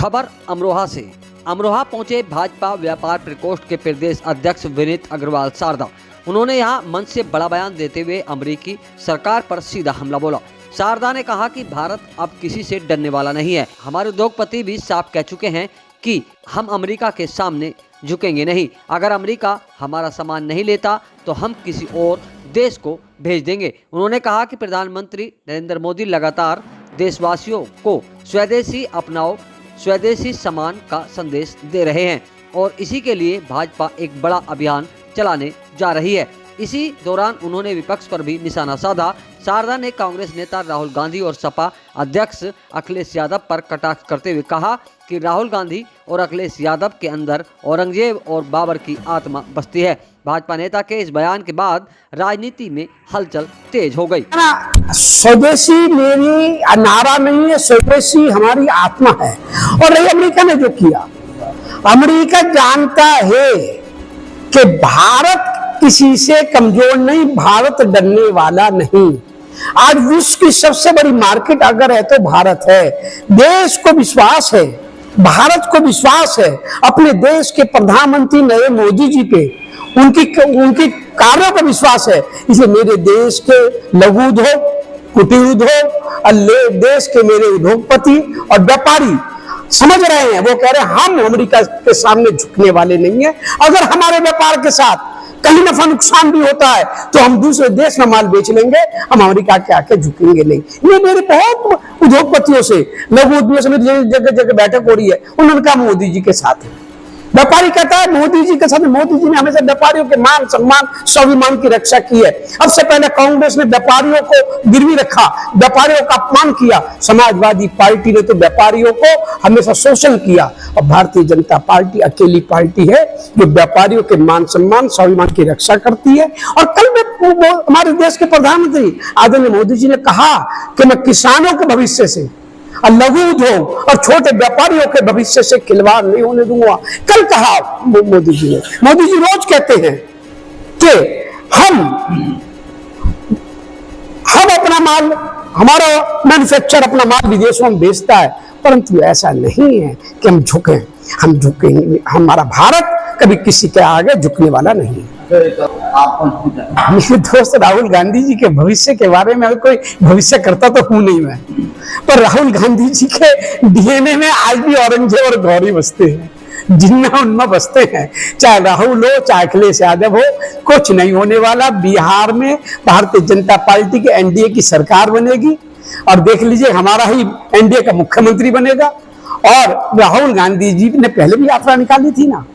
खबर अमरोहा से। अमरोहा पहुंचे भाजपा व्यापार प्रकोष्ठ के प्रदेश अध्यक्ष विनीत अग्रवाल शारदा। उन्होंने यहां मंच से बड़ा बयान देते हुए अमेरिकी सरकार पर सीधा हमला बोला। शारदा ने कहा कि भारत अब किसी से डरने वाला नहीं है। हमारे उद्योगपति भी साफ कह चुके हैं कि हम अमेरिका के सामने झुकेंगे नहीं। अगर अमेरिका हमारा सामान नहीं लेता तो हम किसी और देश को भेज देंगे। उन्होंने कहा कि प्रधानमंत्री नरेंद्र मोदी लगातार देशवासियों को स्वदेशी अपनाओ, स्वदेशी सामान का संदेश दे रहे हैं और इसी के लिए भाजपा एक बड़ा अभियान चलाने जा रही है। इसी दौरान उन्होंने विपक्ष पर भी निशाना साधा। शारदा ने कांग्रेस नेता राहुल गांधी और सपा अध्यक्ष अखिलेश यादव पर कटाक्ष करते हुए कहा कि राहुल गांधी और अखिलेश यादव के अंदर औरंगजेब और बाबर की आत्मा बसती है। भाजपा नेता के इस बयान के बाद राजनीति में हलचल तेज हो गई। स्वदेशी मेरी नारा नहीं है, स्वदेशी हमारी आत्मा है। और ये अमेरिका ने जो किया, अमेरिका जानता है कि भारत किसी से कमजोर नहीं, भारत डरने वाला नहीं। आज विश्व की सबसे बड़ी मार्केट अगर है तो भारत है। देश को विश्वास है, भारत को विश्वास है अपने देश के प्रधानमंत्री नरेंद्र मोदी जी पे, उनकी कार्यों का विश्वास है। इसलिए मेरे देश के लघु उद्योग, कुटीर उद्योग और देश के मेरे उद्योगपति और व्यापारी समझ रहे हैं, वो कह रहे हैं हम अमेरिका के सामने झुकने वाले नहीं है। अगर हमारे व्यापार के साथ कहीं नफा नुकसान भी होता है तो हम दूसरे देश में माल बेच लेंगे, हम अमेरिका के आके झुकेंगे नहीं। ये मेरे बहुत उद्योगपतियों से, लघु उद्योगों से जगह जगह बैठक हो रही है, उन्होंने कहा मोदी जी के साथ है। व्यापारी कहता है मोदी जी के साथ, मोदी जी ने हमेशा व्यापारियों के मान सम्मान स्वाभिमान की रक्षा की है। अब से पहले कांग्रेस ने व्यापारियों को गिरवी रखा, व्यापारियों का अपमान किया। समाजवादी पार्टी ने तो व्यापारियों को हमेशा शोषण किया और भारतीय जनता पार्टी अकेली पार्टी है जो व्यापारियों के मान सम्मान स्वाभिमान की रक्षा करती है। और कल में हमारे देश के प्रधानमंत्री आदरणीय मोदी जी ने कहा कि मैं किसानों के भविष्य से और लघु उद्योग और छोटे व्यापारियों के भविष्य से खिलवाड़ नहीं होने दूंगा। कल कहा मोदी जी ने। मोदी जी रोज कहते हैं कि हम अपना माल, हमारा मैन्युफैक्चर अपना माल विदेशों में बेचता है, परंतु ऐसा नहीं है कि हम झुकें। हम झुकेंगे, हमारा भारत कभी किसी के आगे झुकने वाला नहीं है। मेरे दोस्त राहुल गांधी जी के भविष्य के बारे में कोई भविष्य करता तो हूं नहीं मैं, पर राहुल गांधी जी के डीएनए में आज भी औरंगजेब और गौरी बसते हैं, जिनमें उनमें बसते हैं। चाहे राहुल हो, चाहे अखिलेश यादव हो, कुछ नहीं होने वाला। बिहार में भारतीय जनता पार्टी के एनडीए की सरकार बनेगी और देख लीजिए हमारा ही एनडीए का मुख्यमंत्री बनेगा। और राहुल गांधी जी ने पहले भी यात्रा निकाली थी ना,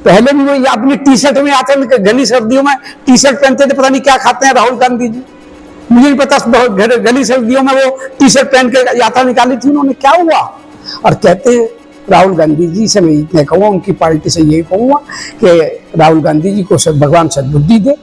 पहले भी वो अपनी टी शर्ट में आते हैं, घनी सर्दियों में टी शर्ट पहनते थे, पता नहीं क्या खाते हैं राहुल गांधी जी, मुझे नहीं पता। घनी सर्दियों में वो टी शर्ट पहन के यात्रा निकाली थी उन्होंने, क्या हुआ? और कहते हैं राहुल गांधी जी से मैं इतने कहूँगा, उनकी पार्टी से यही कहूँगा कि राहुल गांधी जी को भगवान सद्बुद्धि दे।